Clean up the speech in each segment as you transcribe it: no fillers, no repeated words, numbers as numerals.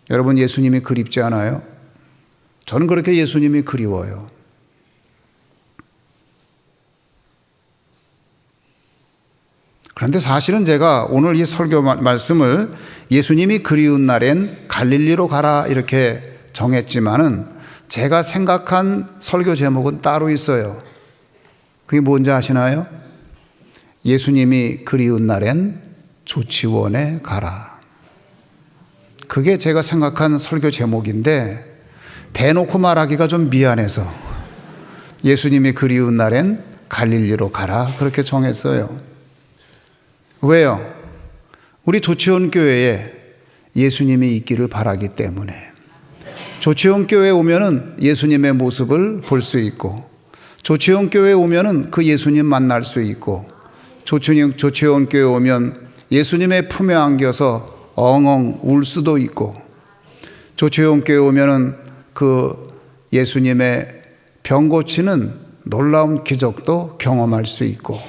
여러분, 예수님이 그립지 않아요? 저는 그렇게 예수님이 그리워요. 그런데 사실은 제가 오늘 이 설교 말씀을 예수님이 그리운 날엔 갈릴리로 가라 이렇게 정했지만은 제가 생각한 설교 제목은 따로 있어요. 그게 뭔지 아시나요? 예수님이 그리운 날엔 조치원에 가라. 그게 제가 생각한 설교 제목인데 대놓고 말하기가 좀 미안해서 예수님이 그리운 날엔 갈릴리로 가라 그렇게 정했어요. 왜요? 우리 조치원 교회에 예수님이 있기를 바라기 때문에. 조치원 교회에 오면은 예수님의 모습을 볼 수 있고, 조치원 교회에 오면은 그 예수님 만날 수 있고, 조치원 교회에 오면 예수님의 품에 안겨서 엉엉 울 수도 있고, 조치원 교회에 오면은 그 예수님의 병 고치는 놀라운 기적도 경험할 수 있고,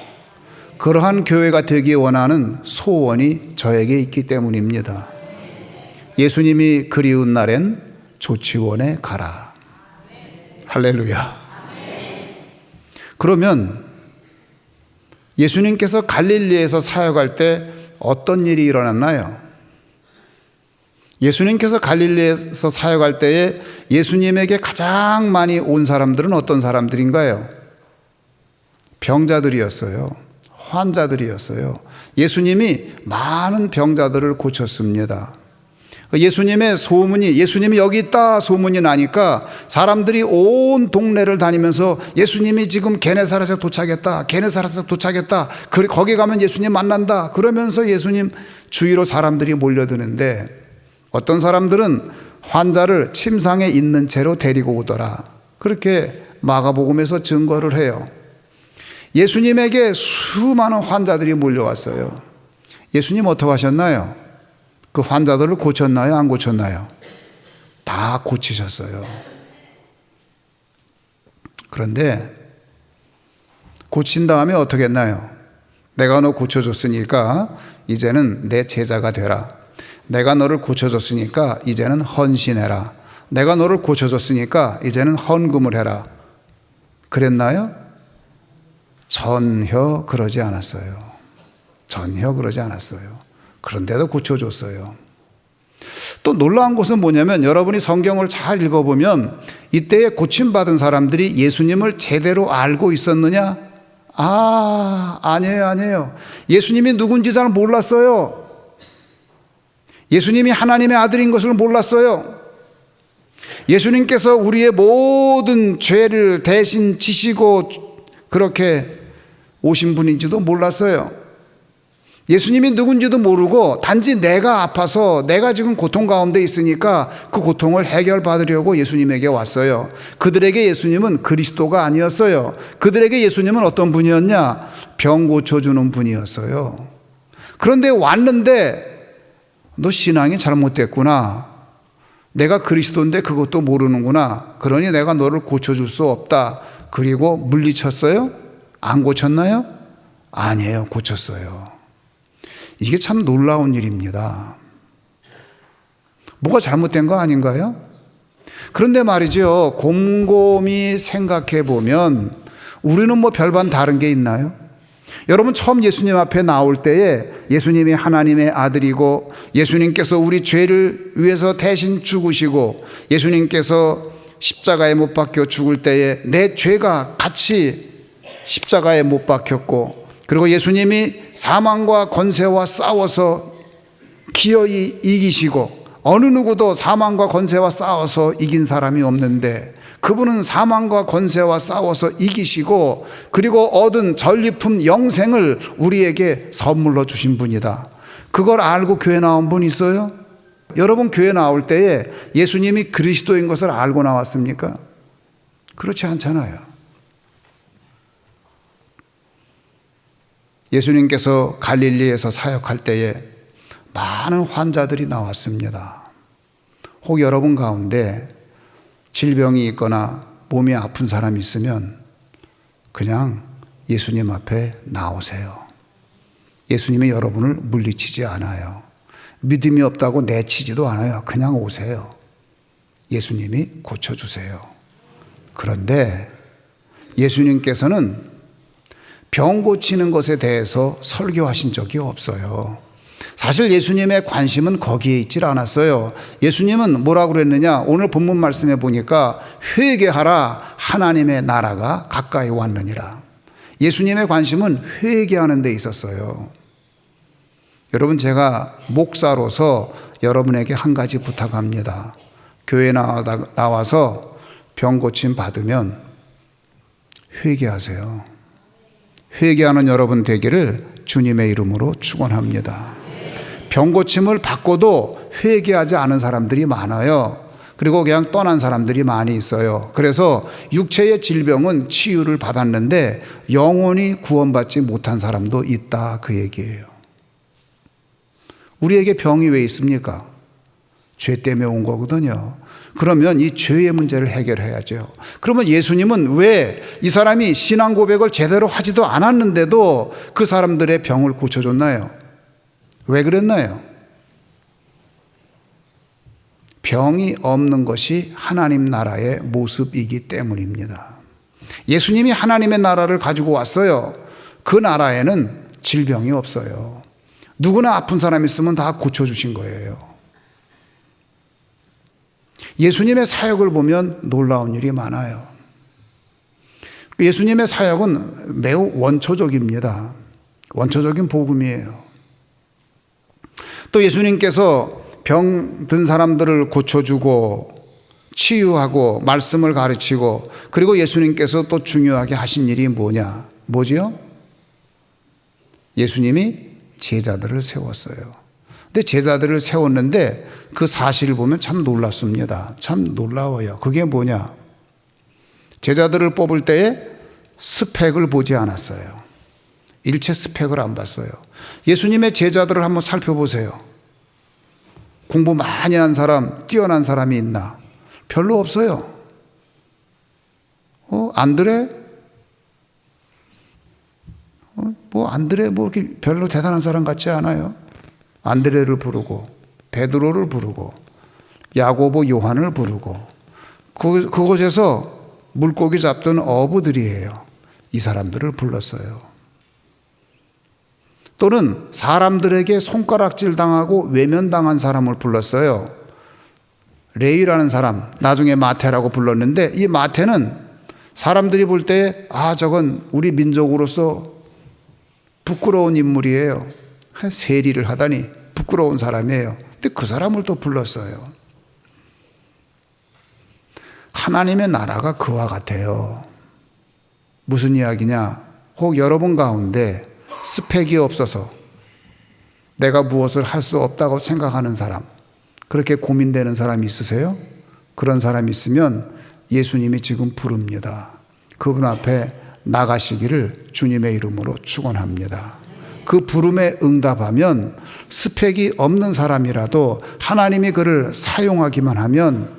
그러한 교회가 되기 원하는 소원이 저에게 있기 때문입니다. 예수님이 그리운 날엔 조치원에 가라. 할렐루야. 그러면 예수님께서 갈릴리에서 사역할 때 어떤 일이 일어났나요? 예수님께서 갈릴리에서 사역할 때에 예수님에게 가장 많이 온 사람들은 어떤 사람들인가요? 병자들이었어요. 환자들이었어요. 예수님이 많은 병자들을 고쳤습니다. 예수님의 소문이, 예수님이 여기 있다 소문이 나니까 사람들이 온 동네를 다니면서 예수님이 지금 게네사렛에 도착했다, 게네사렛에 도착했다, 거기 가면 예수님 만난다 그러면서 예수님 주위로 사람들이 몰려드는데, 어떤 사람들은 환자를 침상에 있는 채로 데리고 오더라 그렇게 마가복음에서 증거를 해요. 예수님에게 수많은 환자들이 몰려왔어요. 예수님 어떻게 하셨나요? 그 환자들을 고쳤나요? 안 고쳤나요? 다 고치셨어요. 그런데 고친 다음에 어떻게 했나요? 내가 너 고쳐줬으니까 이제는 내 제자가 되라. 내가 너를 고쳐줬으니까 이제는 헌신해라. 내가 너를 고쳐줬으니까 이제는 헌금을 해라. 그랬나요? 전혀 그러지 않았어요. 전혀 그러지 않았어요. 그런데도 고쳐줬어요. 또 놀라운 것은 뭐냐면, 여러분이 성경을 잘 읽어보면 이때에 고침받은 사람들이 예수님을 제대로 알고 있었느냐? 아니에요. 예수님이 누군지 잘 몰랐어요. 예수님이 하나님의 아들인 것을 몰랐어요. 예수님께서 우리의 모든 죄를 대신 지시고 그렇게 오신 분인지도 몰랐어요. 예수님이 누군지도 모르고 단지 내가 아파서 내가 지금 고통 가운데 있으니까 그 고통을 해결받으려고 예수님에게 왔어요. 그들에게 예수님은 그리스도가 아니었어요. 그들에게 예수님은 어떤 분이었냐? 병 고쳐주는 분이었어요. 그런데 왔는데 너 신앙이 잘못됐구나. 내가 그리스도인데 그것도 모르는구나. 그러니 내가 너를 고쳐줄 수 없다. 그리고 물리쳤어요? 안 고쳤나요? 아니에요. 고쳤어요. 이게 참 놀라운 일입니다. 뭐가 잘못된 거 아닌가요? 그런데 말이죠, 곰곰이 생각해 보면 우리는 뭐 별반 다른 게 있나요? 여러분, 처음 예수님 앞에 나올 때에 예수님이 하나님의 아들이고 예수님께서 우리 죄를 위해서 대신 죽으시고 예수님께서 십자가에 못 박혀 죽을 때에 내 죄가 같이 십자가에 못 박혔고, 그리고 예수님이 사망과 권세와 싸워서 기어이 이기시고, 어느 누구도 사망과 권세와 싸워서 이긴 사람이 없는데 그분은 사망과 권세와 싸워서 이기시고 그리고 얻은 전리품 영생을 우리에게 선물로 주신 분이다. 그걸 알고 교회 나온 분 있어요? 여러분, 교회 나올 때에 예수님이 그리스도인 것을 알고 나왔습니까? 그렇지 않잖아요. 예수님께서 갈릴리에서 사역할 때에 많은 환자들이 나왔습니다. 혹 여러분 가운데 질병이 있거나 몸이 아픈 사람이 있으면 그냥 예수님 앞에 나오세요. 예수님이 여러분을 물리치지 않아요. 믿음이 없다고 내치지도 않아요. 그냥 오세요. 예수님이 고쳐주세요. 그런데 예수님께서는 병 고치는 것에 대해서 설교하신 적이 없어요. 사실 예수님의 관심은 거기에 있질 않았어요. 예수님은 뭐라고 그랬느냐? 오늘 본문 말씀에 보니까 회개하라, 하나님의 나라가 가까이 왔느니라. 예수님의 관심은 회개하는 데 있었어요. 여러분, 제가 목사로서 여러분에게 한 가지 부탁합니다. 교회 나와서 병 고침 받으면 회개하세요. 회개하는 여러분 되기를 주님의 이름으로 축원합니다. 병 고침을 받고도 회개하지 않은 사람들이 많아요. 그리고 그냥 떠난 사람들이 많이 있어요. 그래서 육체의 질병은 치유를 받았는데 영원히 구원받지 못한 사람도 있다, 그 얘기예요. 우리에게 병이 왜 있습니까? 죄 때문에 온 거거든요. 그러면 이 죄의 문제를 해결해야죠. 그러면 예수님은 왜 이 사람이 신앙 고백을 제대로 하지도 않았는데도 그 사람들의 병을 고쳐줬나요? 왜 그랬나요? 병이 없는 것이 하나님 나라의 모습이기 때문입니다. 예수님이 하나님의 나라를 가지고 왔어요. 그 나라에는 질병이 없어요. 누구나 아픈 사람 있으면 다 고쳐주신 거예요. 예수님의 사역을 보면 놀라운 일이 많아요. 예수님의 사역은 매우 원초적입니다. 원초적인 복음이에요. 또 예수님께서 병든 사람들을 고쳐주고 치유하고 말씀을 가르치고, 그리고 예수님께서 또 중요하게 하신 일이 뭐지요? 예수님이 제자들을 세웠어요. 근데 제자들을 세웠는데 그 사실을 보면 참 놀랍습니다. 참 놀라워요. 그게 뭐냐? 제자들을 뽑을 때에 스펙을 보지 않았어요. 일체 스펙을 안 봤어요. 예수님의 제자들을 한번 살펴보세요. 공부 많이 한 사람, 뛰어난 사람이 있나? 별로 없어요. 안드레? 안드레 이렇게 별로 대단한 사람 같지 않아요. 안드레를 부르고 베드로를 부르고 야고보, 요한을 부르고 그곳에서 물고기 잡던 어부들이에요. 이 사람들을 불렀어요. 또는 사람들에게 손가락질 당하고 외면당한 사람을 불렀어요. 레위라는 사람, 나중에 마태라고 불렀는데, 이 마태는 사람들이 볼 때 저건 우리 민족으로서 부끄러운 인물이에요. 세리를 하다니 부끄러운 사람이에요. 근데 그 사람을 또 불렀어요. 하나님의 나라가 그와 같아요. 무슨 이야기냐? 혹 여러분 가운데 스펙이 없어서 내가 무엇을 할 수 없다고 생각하는 사람, 그렇게 고민되는 사람이 있으세요? 그런 사람이 있으면 예수님이 지금 부릅니다. 그분 앞에 나가시기를 주님의 이름으로 축원합니다. 그 부름에 응답하면 스펙이 없는 사람이라도 하나님이 그를 사용하기만 하면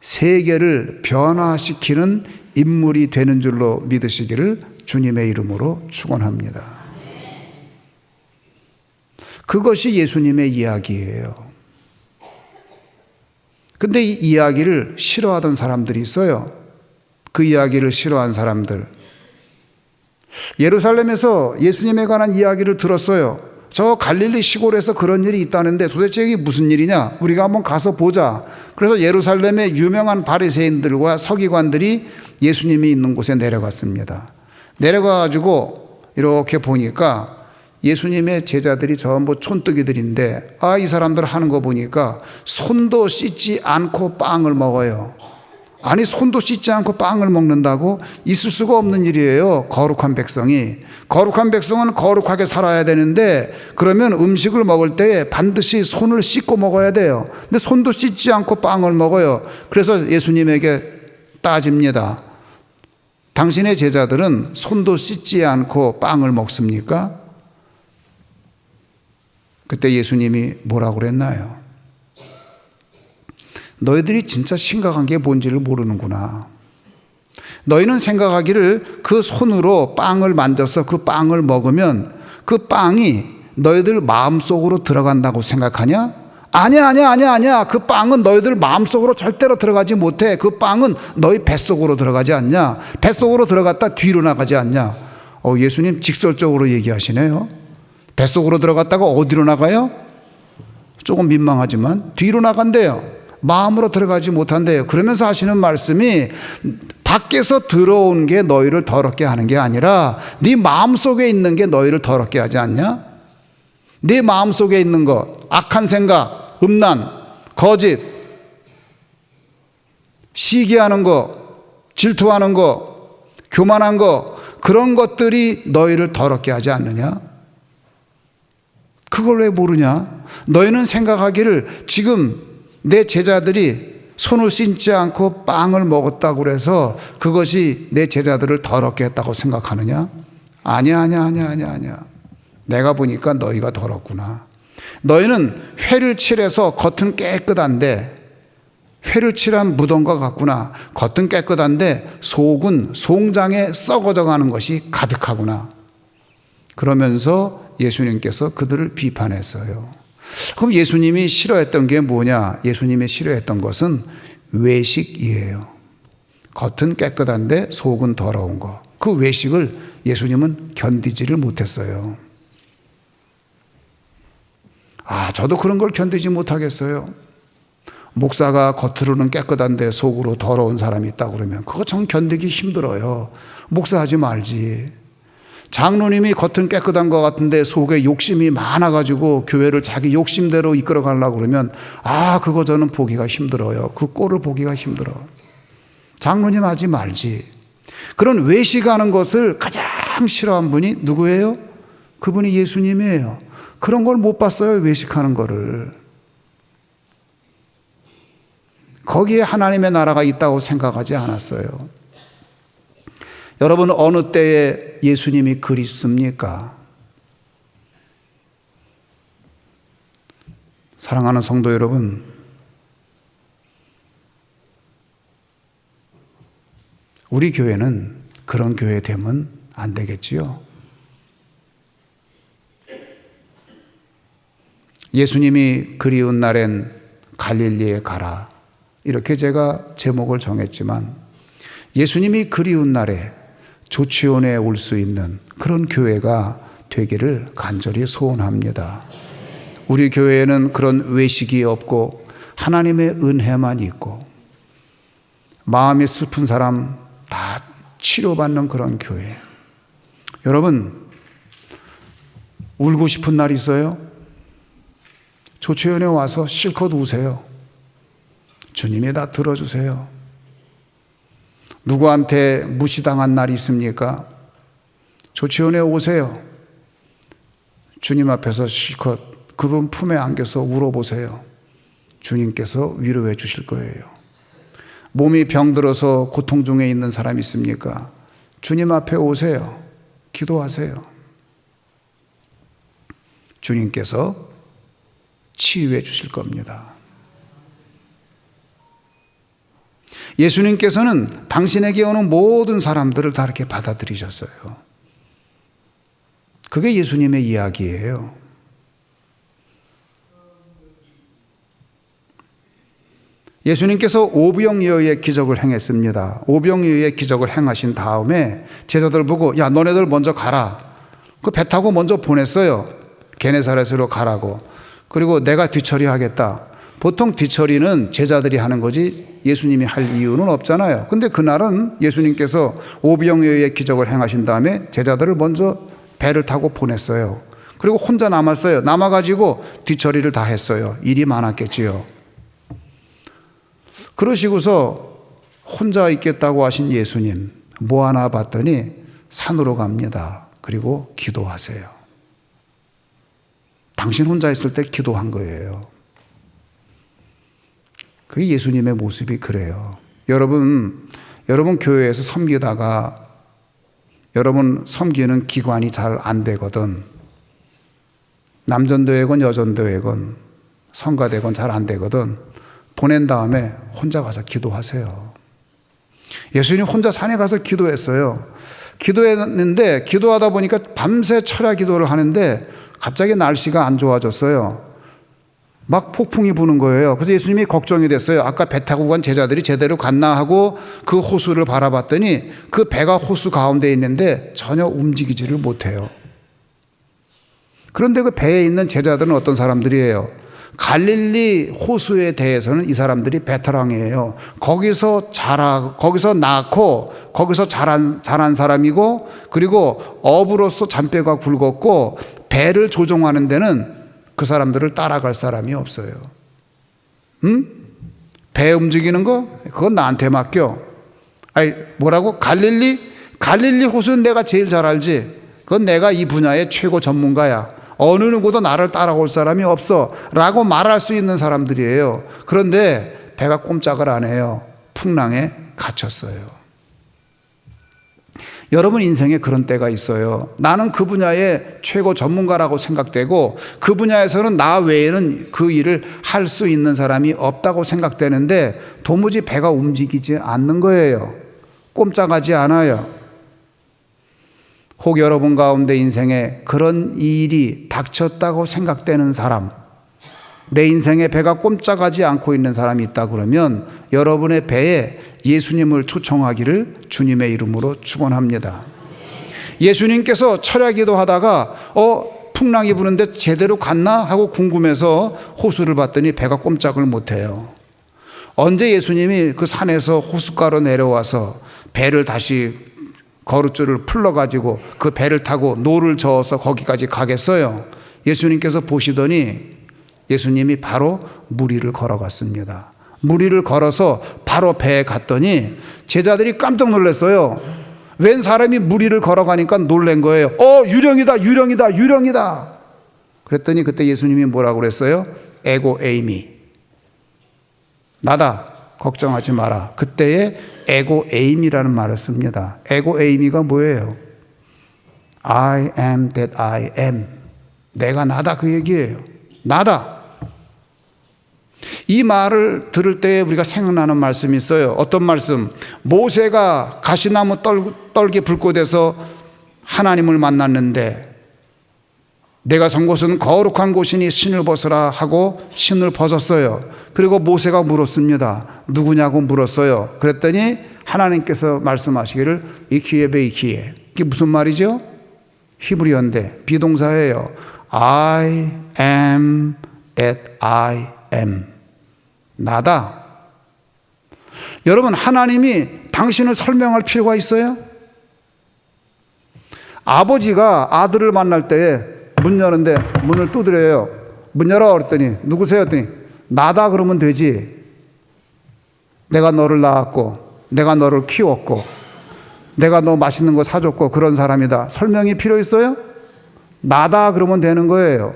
세계를 변화시키는 인물이 되는 줄로 믿으시기를 주님의 이름으로 축원합니다. 그것이 예수님의 이야기예요. 근데 이 이야기를 싫어하던 사람들이 있어요. 그 이야기를 싫어한 사람들. 예루살렘에서 예수님에 관한 이야기를 들었어요. 저 갈릴리 시골에서 그런 일이 있다는데 도대체 이게 무슨 일이냐? 우리가 한번 가서 보자. 그래서 예루살렘의 유명한 바리새인들과 서기관들이 예수님이 있는 곳에 내려갔습니다. 내려가가지고 이렇게 보니까 예수님의 제자들이 전부 촌뜨기들인데, 이 사람들 하는 거 보니까 손도 씻지 않고 빵을 먹어요. 아니, 손도 씻지 않고 빵을 먹는다고? 있을 수가 없는 일이에요. 거룩한 백성이. 거룩한 백성은 거룩하게 살아야 되는데, 그러면 음식을 먹을 때 반드시 손을 씻고 먹어야 돼요. 근데 손도 씻지 않고 빵을 먹어요. 그래서 예수님에게 따집니다. 당신의 제자들은 손도 씻지 않고 빵을 먹습니까? 그때 예수님이 뭐라고 그랬나요? 너희들이 진짜 심각한 게 뭔지를 모르는구나. 너희는 생각하기를 그 손으로 빵을 만져서 그 빵을 먹으면 그 빵이 너희들 마음속으로 들어간다고 생각하냐? 아니야. 그 빵은 너희들 마음속으로 절대로 들어가지 못해. 그 빵은 너희 뱃속으로 들어가지 않냐? 뱃속으로 들어갔다 뒤로 나가지 않냐? 예수님 직설적으로 얘기하시네요. 뱃속으로 들어갔다가 어디로 나가요? 조금 민망하지만 뒤로 나간대요. 마음으로 들어가지 못한대요. 그러면서 하시는 말씀이 밖에서 들어온 게 너희를 더럽게 하는 게 아니라 네 마음속에 있는 게 너희를 더럽게 하지 않냐? 네 마음속에 있는 것, 악한 생각, 음란, 거짓, 시기하는 거, 질투하는 거, 교만한 거, 그런 것들이 너희를 더럽게 하지 않느냐? 그걸 왜 모르냐? 너희는 생각하기를 지금 내 제자들이 손을 씻지 않고 빵을 먹었다고 그래서 그것이 내 제자들을 더럽게 했다고 생각하느냐? 아니야. 내가 보니까 너희가 더럽구나. 너희는 회를 칠해서 겉은 깨끗한데, 회를 칠한 무덤과 같구나. 겉은 깨끗한데 속은 송장에 썩어져 가는 것이 가득하구나. 그러면서 예수님께서 그들을 비판했어요. 그럼 예수님이 싫어했던 게 뭐냐? 예수님이 싫어했던 것은 외식이에요. 겉은 깨끗한데 속은 더러운 거. 그 외식을 예수님은 견디지를 못했어요. 저도 그런 걸 견디지 못하겠어요. 목사가 겉으로는 깨끗한데 속으로 더러운 사람이 있다고 그러면 그거 참 견디기 힘들어요. 목사하지 말지. 장로님이 겉은 깨끗한 것 같은데 속에 욕심이 많아가지고 교회를 자기 욕심대로 이끌어 가려고 그러면 그거 저는 보기가 힘들어요. 그 꼴을 보기가 힘들어. 장로님 하지 말지. 그런 외식하는 것을 가장 싫어한 분이 누구예요? 그분이 예수님이에요. 그런 걸 못 봤어요. 외식하는 거를. 거기에 하나님의 나라가 있다고 생각하지 않았어요. 여러분, 어느 때에 예수님이 그립습니까? 사랑하는 성도 여러분, 우리 교회는 그런 교회 되면 안 되겠지요. 예수님이 그리운 날엔 갈릴리에 가라. 이렇게 제가 제목을 정했지만 예수님이 그리운 날에 조치원에 올 수 있는 그런 교회가 되기를 간절히 소원합니다. 우리 교회에는 그런 외식이 없고 하나님의 은혜만 있고 마음이 슬픈 사람 다 치료받는 그런 교회. 여러분, 울고 싶은 날 있어요? 조치원에 와서 실컷 우세요. 주님이 다 들어주세요. 누구한테 무시당한 날이 있습니까? 조치원에 오세요. 주님 앞에서 실컷 그분 품에 안겨서 울어보세요. 주님께서 위로해 주실 거예요. 몸이 병들어서 고통 중에 있는 사람이 있습니까? 주님 앞에 오세요. 기도하세요. 주님께서 치유해 주실 겁니다. 예수님께서는 당신에게 오는 모든 사람들을 다 이렇게 받아들이셨어요. 그게 예수님의 이야기예요. 예수님께서 오병이어의 기적을 행했습니다. 오병이어의 기적을 행하신 다음에 제자들 보고 야, 너네들 먼저 가라. 그 배 타고 먼저 보냈어요. 게네사렛으로 가라고. 그리고 내가 뒤처리하겠다. 보통 뒤처리는 제자들이 하는 거지 예수님이 할 이유는 없잖아요. 근데 그날은 예수님께서 오병이어의 기적을 행하신 다음에 제자들을 먼저 배를 타고 보냈어요. 그리고 혼자 남았어요. 남아가지고 뒤처리를 다 했어요. 일이 많았겠지요. 그러시고서 혼자 있겠다고 하신 예수님 뭐 하나 봤더니 산으로 갑니다. 그리고 기도하세요. 당신 혼자 있을 때 기도한 거예요. 그게 예수님의 모습이 그래요. 여러분 교회에서 섬기다가 여러분 섬기는 기관이 잘 안 되거든. 남전도회건 여전도회건 성가대건 잘 안 되거든. 보낸 다음에 혼자 가서 기도하세요. 예수님 혼자 산에 가서 기도했어요. 기도했는데 기도하다 보니까 밤새 철야 기도를 하는데 갑자기 날씨가 안 좋아졌어요. 막 폭풍이 부는 거예요. 그래서 예수님이 걱정이 됐어요. 아까 배 타고 간 제자들이 제대로 갔나 하고 그 호수를 바라봤더니 그 배가 호수 가운데 있는데 전혀 움직이지를 못해요. 그런데 그 배에 있는 제자들은 어떤 사람들이에요? 갈릴리 호수에 대해서는 이 사람들이 베테랑이에요. 거기서 낳고 거기서 자란 사람이고, 그리고 어부로서 잔뼈가 굵었고, 배를 조종하는 데는 그 사람들을 따라갈 사람이 없어요. 배 움직이는 거? 그건 나한테 맡겨. 아니, 뭐라고? 갈릴리 호수는 내가 제일 잘 알지. 그건 내가 이 분야의 최고 전문가야. 어느 누구도 나를 따라올 사람이 없어 라고 말할 수 있는 사람들이에요. 그런데 배가 꼼짝을 안 해요. 풍랑에 갇혔어요. 여러분 인생에 그런 때가 있어요. 나는 그 분야의 최고 전문가라고 생각되고 그 분야에서는 나 외에는 그 일을 할 수 있는 사람이 없다고 생각되는데 도무지 배가 움직이지 않는 거예요. 꼼짝하지 않아요. 혹 여러분 가운데 인생에 그런 일이 닥쳤다고 생각되는 사람, 내 인생에 배가 꼼짝하지 않고 있는 사람이 있다 그러면 여러분의 배에 예수님을 초청하기를 주님의 이름으로 축원합니다. 예수님께서 철야기도 하다가 풍랑이 부는데 제대로 갔나 하고 궁금해서 호수를 봤더니 배가 꼼짝을 못해요. 언제 예수님이 그 산에서 호숫가로 내려와서 배를 다시 거룻줄을 풀러가지고 그 배를 타고 노를 저어서 거기까지 가겠어요? 예수님께서 보시더니 예수님이 바로 물 위를 걸어갔습니다. 물 위를 걸어서 바로 배에 갔더니 제자들이 깜짝 놀랐어요. 웬 사람이 물 위를 걸어가니까 놀란 거예요. 유령이다. 그랬더니 그때 예수님이 뭐라고 그랬어요? 에고 에이미, 나다, 걱정하지 마라. 그때에 에고 에이미라는 말을 씁니다. 에고 에이미가 뭐예요? I am that I am. 내가 나다, 그 얘기예요. 나다. 이 말을 들을 때 우리가 생각나는 말씀이 있어요. 어떤 말씀? 모세가 가시나무 떨기 불꽃에서 하나님을 만났는데 내가 선 곳은 거룩한 곳이니 신을 벗으라 하고 신을 벗었어요. 그리고 모세가 물었습니다. 누구냐고 물었어요. 그랬더니 하나님께서 말씀하시기를 이키에. 이게 무슨 말이죠? 히브리어인데 비동사예요. I am that I am. 나다. 여러분, 하나님이 당신을 설명할 필요가 있어요? 아버지가 아들을 만날 때에 문 여는데 문을 두드려요. 문 열어 그랬더니 누구세요? 했더니 나다 그러면 되지. 내가 너를 낳았고 내가 너를 키웠고 내가 너 맛있는 거 사줬고 그런 사람이다. 설명이 필요 있어요? 나다 그러면 되는 거예요.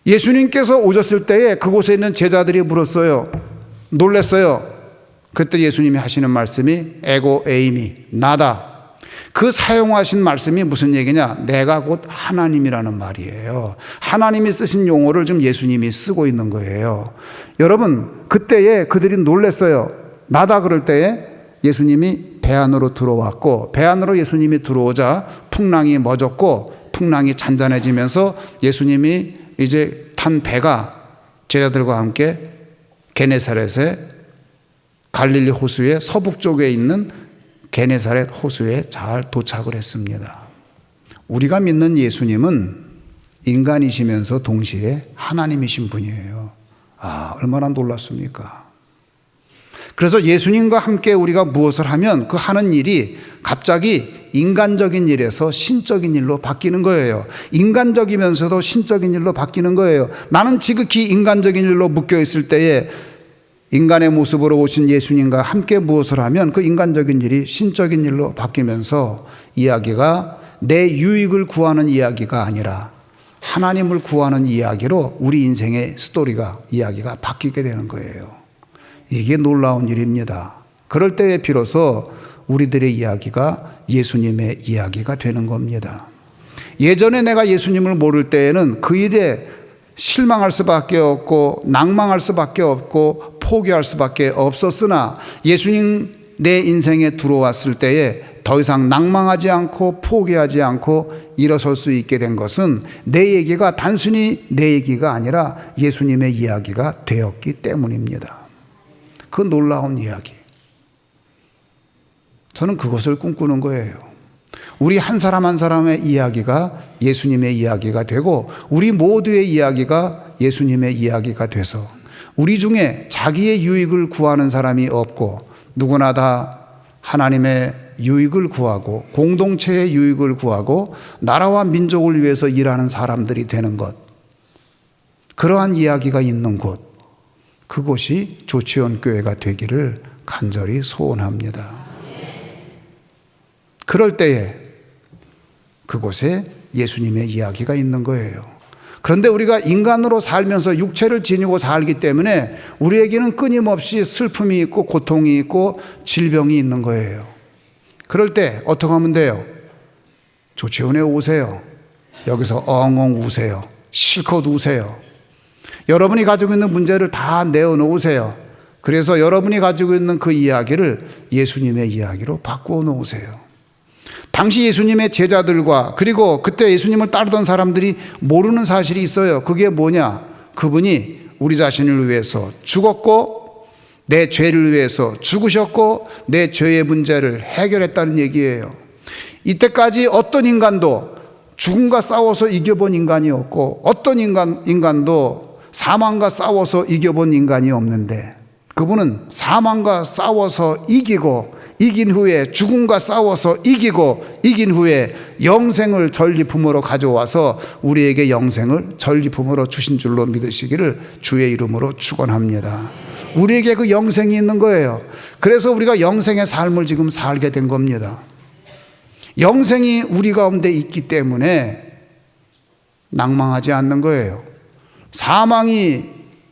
예수님께서 오셨을 때에 그곳에 있는 제자들이 물었어요. 놀랐어요. 그때 예수님이 하시는 말씀이 에고 에이미, 나다. 그 사용하신 말씀이 무슨 얘기냐? 내가 곧 하나님이라는 말이에요. 하나님이 쓰신 용어를 지금 예수님이 쓰고 있는 거예요. 여러분, 그때에 그들이 놀랐어요. 나다 그럴 때에 예수님이 배 안으로 들어왔고, 배 안으로 예수님이 들어오자 풍랑이 멎었고 풍랑이 잔잔해지면서 예수님이 이제 탄 배가 제자들과 함께 게네사렛의 갈릴리 호수의 서북쪽에 있는 게네사렛 호수에 잘 도착을 했습니다. 우리가 믿는 예수님은 인간이시면서 동시에 하나님이신 분이에요. 얼마나 놀랐습니까? 그래서 예수님과 함께 우리가 무엇을 하면 그 하는 일이 갑자기 인간적인 일에서 신적인 일로 바뀌는 거예요. 인간적이면서도 신적인 일로 바뀌는 거예요. 나는 지극히 인간적인 일로 묶여 있을 때에 인간의 모습으로 오신 예수님과 함께 무엇을 하면 그 인간적인 일이 신적인 일로 바뀌면서 이야기가 내 유익을 구하는 이야기가 아니라 하나님을 구하는 이야기로 우리 인생의 이야기가 바뀌게 되는 거예요. 이게 놀라운 일입니다. 그럴 때에 비로소 우리들의 이야기가 예수님의 이야기가 되는 겁니다. 예전에 내가 예수님을 모를 때에는 그 일에 실망할 수밖에 없고 낭망할 수밖에 없고 포기할 수밖에 없었으나 예수님 내 인생에 들어왔을 때에 더 이상 낭망하지 않고 포기하지 않고 일어설 수 있게 된 것은 내 얘기가 단순히 내 얘기가 아니라 예수님의 이야기가 되었기 때문입니다. 그 놀라운 이야기. 저는 그것을 꿈꾸는 거예요. 우리 한 사람 한 사람의 이야기가 예수님의 이야기가 되고 우리 모두의 이야기가 예수님의 이야기가 돼서 우리 중에 자기의 유익을 구하는 사람이 없고 누구나 다 하나님의 유익을 구하고 공동체의 유익을 구하고 나라와 민족을 위해서 일하는 사람들이 되는 것, 그러한 이야기가 있는 곳, 그곳이 조치원 교회가 되기를 간절히 소원합니다. 그럴 때에 그곳에 예수님의 이야기가 있는 거예요. 그런데 우리가 인간으로 살면서 육체를 지니고 살기 때문에 우리에게는 끊임없이 슬픔이 있고 고통이 있고 질병이 있는 거예요. 그럴 때 어떻게 하면 돼요? 조치원에 오세요. 여기서 엉엉 우세요. 실컷 우세요. 여러분이 가지고 있는 문제를 다 내어놓으세요. 그래서 여러분이 가지고 있는 그 이야기를 예수님의 이야기로 바꾸어 놓으세요. 당시 예수님의 제자들과 그리고 그때 예수님을 따르던 사람들이 모르는 사실이 있어요. 그게 뭐냐? 그분이 우리 자신을 위해서 죽었고 내 죄를 위해서 죽으셨고 내 죄의 문제를 해결했다는 얘기예요. 이때까지 어떤 인간도 죽음과 싸워서 이겨본 인간이 없고 어떤 인간도 사망과 싸워서 이겨본 인간이 없는데 그분은 사망과 싸워서 이기고 이긴 후에 죽음과 싸워서 이기고 이긴 후에 영생을 전리품으로 가져와서 우리에게 영생을 전리품으로 주신 줄로 믿으시기를 주의 이름으로 축원합니다. 우리에게 그 영생이 있는 거예요. 그래서 우리가 영생의 삶을 지금 살게 된 겁니다. 영생이 우리 가운데 있기 때문에 낭망하지 않는 거예요. 사망이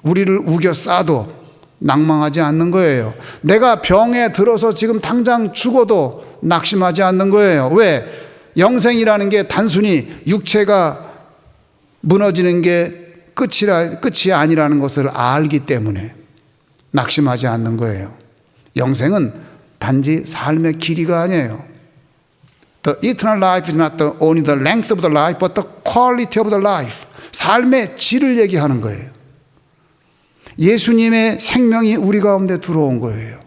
우리를 우겨 싸도 낭망하지 않는 거예요. 내가 병에 들어서 지금 당장 죽어도 낙심하지 않는 거예요. 왜? 영생이라는 게 단순히 육체가 무너지는 게 끝이 아니라는 것을 알기 때문에 낙심하지 않는 거예요. 영생은 단지 삶의 길이가 아니에요. The eternal life is not only the length of the life, but the quality of the life. 삶의 질을 얘기하는 거예요. 예수님의 생명이 우리 가운데 들어온 거예요.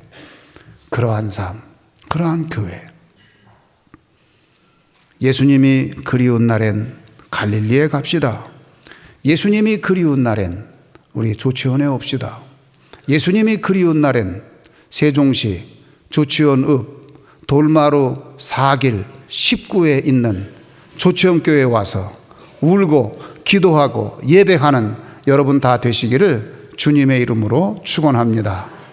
그러한 삶, 그러한 교회. 예수님이 그리운 날엔 갈릴리에 갑시다. 예수님이 그리운 날엔 우리 조치원에 옵시다. 예수님이 그리운 날엔 세종시 조치원읍 돌마루 4길 19에 있는 조치원교회에 와서 울고 기도하고 예배하는 여러분 다 되시기를 주님의 이름으로 축원합니다.